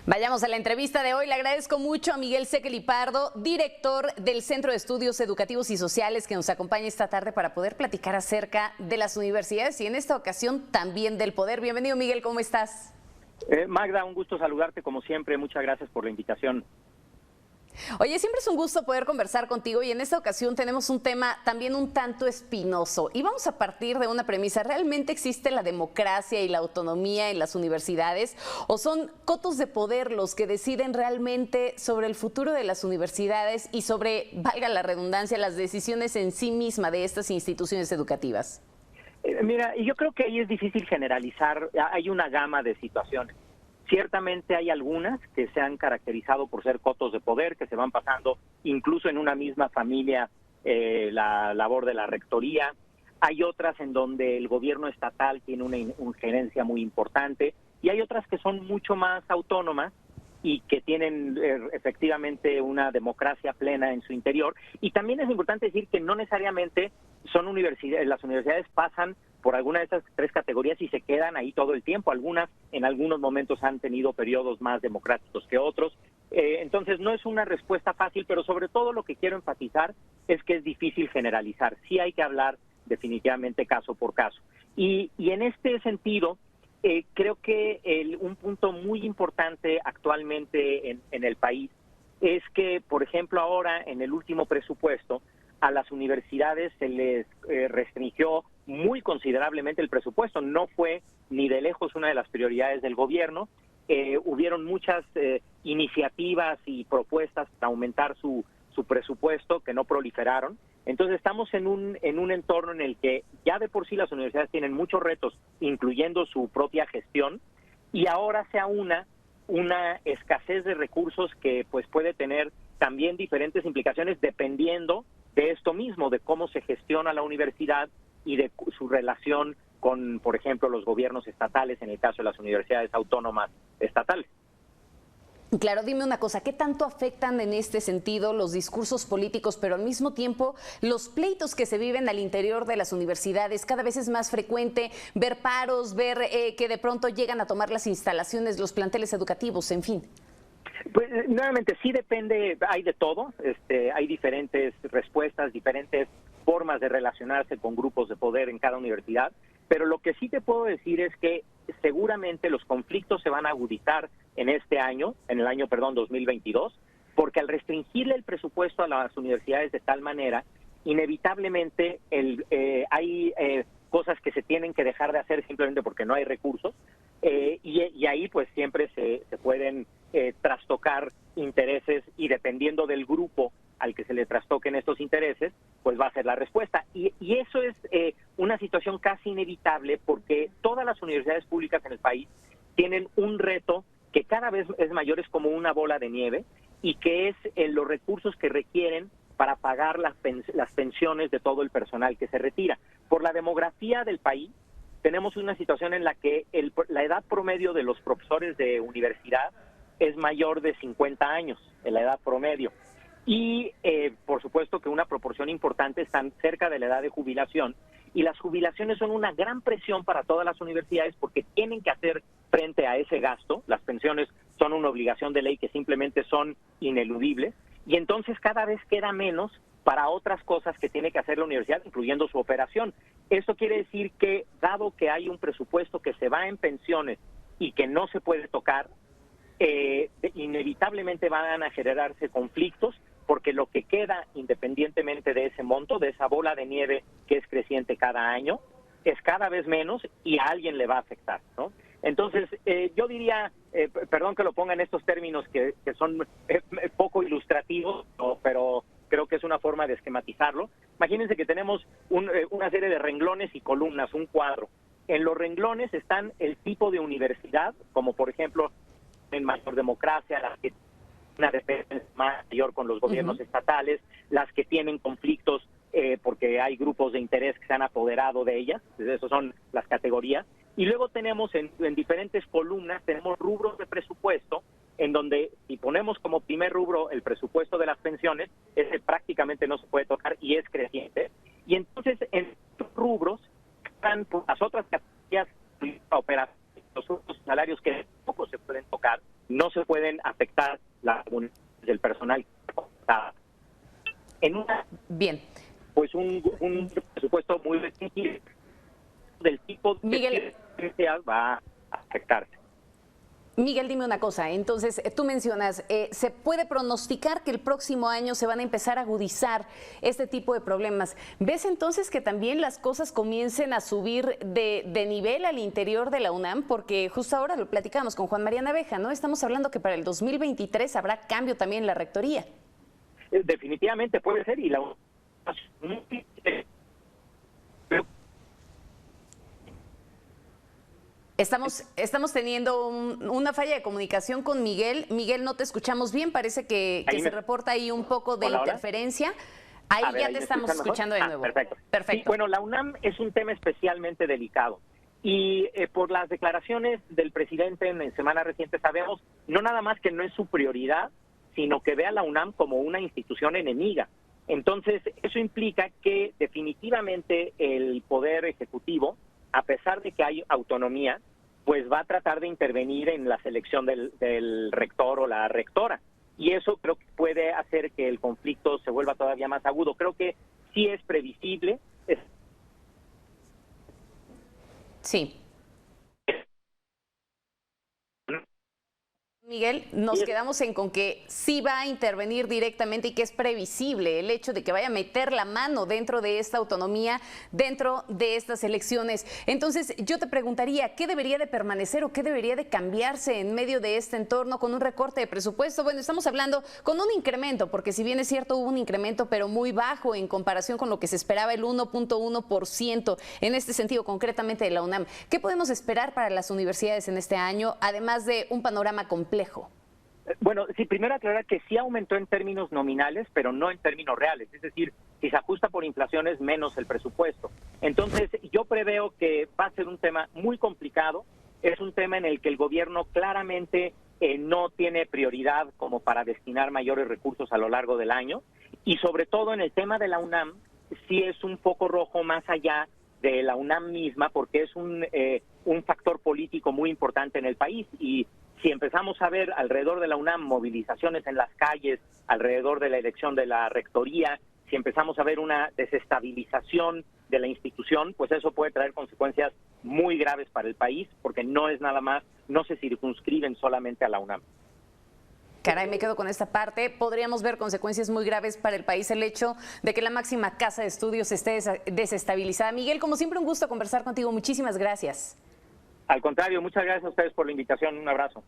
Vayamos a la entrevista de hoy. Le agradezco mucho a Miguel Sekeli Pardo, director del Centro de Estudios Educativos y Sociales, que nos acompaña esta tarde para poder platicar acerca de las universidades y en esta ocasión también del poder. Bienvenido, Miguel, ¿cómo estás? Magda, un gusto saludarte como siempre. Muchas gracias por la invitación. Oye, siempre es un gusto poder conversar contigo y en esta ocasión tenemos un tema también un tanto espinoso y vamos a partir de una premisa. ¿Realmente existe la democracia y la autonomía en las universidades o son cotos de poder los que deciden realmente sobre el futuro de las universidades y sobre, valga la redundancia, las decisiones en sí misma de estas instituciones educativas? Mira, yo creo que ahí es difícil generalizar. Hay una gama de situaciones. Ciertamente hay algunas que se han caracterizado por ser cotos de poder, que se van pasando incluso en una misma familia la labor de la rectoría. Hay otras en donde el gobierno estatal tiene una injerencia muy importante y hay otras que son mucho más autónomas y que tienen efectivamente una democracia plena en su interior. Y también es importante decir que no necesariamente son universidades, las universidades pasan por alguna de esas tres categorías y se quedan ahí todo el tiempo. Algunas en algunos momentos han tenido periodos más democráticos que otros. Entonces no es una respuesta fácil, pero sobre todo lo que quiero enfatizar es que es difícil generalizar. Sí hay que hablar definitivamente caso por caso. Y en este sentido, creo que un punto muy importante actualmente en el país es que, por ejemplo, ahora en el último presupuesto a las universidades se les restringió muy considerablemente el presupuesto. No fue ni de lejos una de las prioridades del gobierno. Hubieron muchas iniciativas y propuestas para aumentar su presupuesto que no proliferaron. Entonces estamos en un entorno en el que ya de por sí las universidades tienen muchos retos, incluyendo su propia gestión, y ahora se aúna una escasez de recursos que pues puede tener también diferentes implicaciones dependiendo de esto mismo, de cómo se gestiona la universidad y de su relación con, por ejemplo, los gobiernos estatales, en el caso de las universidades autónomas estatales. Claro, dime una cosa, ¿qué tanto afectan en este sentido los discursos políticos, pero al mismo tiempo los pleitos que se viven al interior de las universidades? Cada vez es más frecuente ver paros, ver que de pronto llegan a tomar las instalaciones, los planteles educativos, en fin. Pues nuevamente sí depende, hay de todo, hay diferentes respuestas, diferentes formas de relacionarse con grupos de poder en cada universidad, pero lo que sí te puedo decir es que seguramente los conflictos se van a agudizar en este año, en el año, 2022, porque al restringirle el presupuesto a las universidades de tal manera, inevitablemente hay cosas que se tienen que dejar de hacer simplemente porque no hay recursos, y ahí pues siempre se pueden trastocar intereses y dependiendo del grupo al que se le trastoquen estos intereses, pues va a ser la respuesta. Y eso es una situación casi inevitable porque todas las universidades públicas en el país tienen un reto que cada vez es mayor, es como una bola de nieve, y que es los recursos que requieren para pagar las pensiones de todo el personal que se retira. Por la demografía del país, tenemos una situación en la que la edad promedio de los profesores de universidad es mayor de 50 años, en la edad promedio. Y por supuesto que una proporción importante están cerca de la edad de jubilación, y las jubilaciones son una gran presión para todas las universidades porque tienen que hacer frente a ese gasto. Las pensiones son una obligación de ley que simplemente son ineludibles, y entonces cada vez queda menos para otras cosas que tiene que hacer la universidad, incluyendo su operación. Esto quiere decir que, dado que hay un presupuesto que se va en pensiones y que no se puede tocar, inevitablemente van a generarse conflictos, porque lo que queda, independientemente de ese monto, de esa bola de nieve que es creciente cada año, es cada vez menos y a alguien le va a afectar, ¿no? Entonces, yo diría, perdón que lo ponga en estos términos que son poco ilustrativos, pero creo que es una forma de esquematizarlo. Imagínense que tenemos una serie de renglones y columnas, un cuadro. En los renglones están el tipo de universidad, como por ejemplo en mayor democracia, las que una dependencia mayor con los gobiernos estatales, las que tienen conflictos porque hay grupos de interés que se han apoderado de ellas. Esas son las categorías. Y luego tenemos en diferentes columnas, tenemos rubros de presupuesto, en donde si ponemos como primer rubro el presupuesto de las pensiones, ese prácticamente no se puede tocar y es creciente. Y entonces en estos rubros están las otras categorías, operaciones, los otros salarios que poco se pueden tocar, no se pueden afectar las comunidades del personal. En una, Bien. pues un presupuesto muy restringido del tipo de Miguel, que va a afectarse. Miguel, dime una cosa. Entonces, tú mencionas, ¿se puede pronosticar que el próximo año se van a empezar a agudizar este tipo de problemas? ¿Ves entonces que también las cosas comiencen a subir de nivel al interior de la UNAM? Porque justo ahora lo platicamos con Juan María Naveja, ¿no? Estamos hablando que para el 2023 habrá cambio también en la rectoría. Definitivamente puede ser, y la Estamos teniendo una falla de comunicación con Miguel. Miguel, no te escuchamos bien, parece que se reporta ahí un poco de interferencia. Ahí ya te estamos escuchando de nuevo. Perfecto. Perfecto. Sí, bueno, la UNAM es un tema especialmente delicado. Y por las declaraciones del presidente en semanas recientes sabemos no nada más que no es su prioridad, sino que ve a la UNAM como una institución enemiga. Entonces, eso implica que definitivamente el Poder Ejecutivo, a pesar de que hay autonomía, pues va a tratar de intervenir en la selección del rector o la rectora. Y eso creo que puede hacer que el conflicto se vuelva todavía más agudo. Creo que sí es previsible. Sí. Miguel, nos quedamos en con que sí va a intervenir directamente y que es previsible el hecho de que vaya a meter la mano dentro de esta autonomía, dentro de estas elecciones. Entonces, yo te preguntaría, ¿qué debería de permanecer o qué debería de cambiarse en medio de este entorno con un recorte de presupuesto? Bueno, estamos hablando con un incremento, porque si bien es cierto, hubo un incremento, pero muy bajo en comparación con lo que se esperaba, el 1.1% en este sentido, concretamente de la UNAM. ¿Qué podemos esperar para las universidades en este año, además de un panorama complejo? Bueno, sí, primero aclarar que sí aumentó en términos nominales, pero no en términos reales. Es decir, si se ajusta por inflación es menos el presupuesto. Entonces, yo preveo que va a ser un tema muy complicado. Es un tema en el que el gobierno claramente no tiene prioridad como para destinar mayores recursos a lo largo del año. Y sobre todo en el tema de la UNAM, sí es un foco rojo más allá de la UNAM misma, porque es un factor político muy importante en el país. Y si empezamos a ver alrededor de la UNAM movilizaciones en las calles, alrededor de la elección de la rectoría, si empezamos a ver una desestabilización de la institución, pues eso puede traer consecuencias muy graves para el país, porque no es nada más, no se circunscriben solamente a la UNAM. Caray, me quedo con esta parte. Podríamos ver consecuencias muy graves para el país el hecho de que la máxima casa de estudios esté desestabilizada. Miguel, como siempre, un gusto conversar contigo. Muchísimas gracias. Al contrario, muchas gracias a ustedes por la invitación. Un abrazo.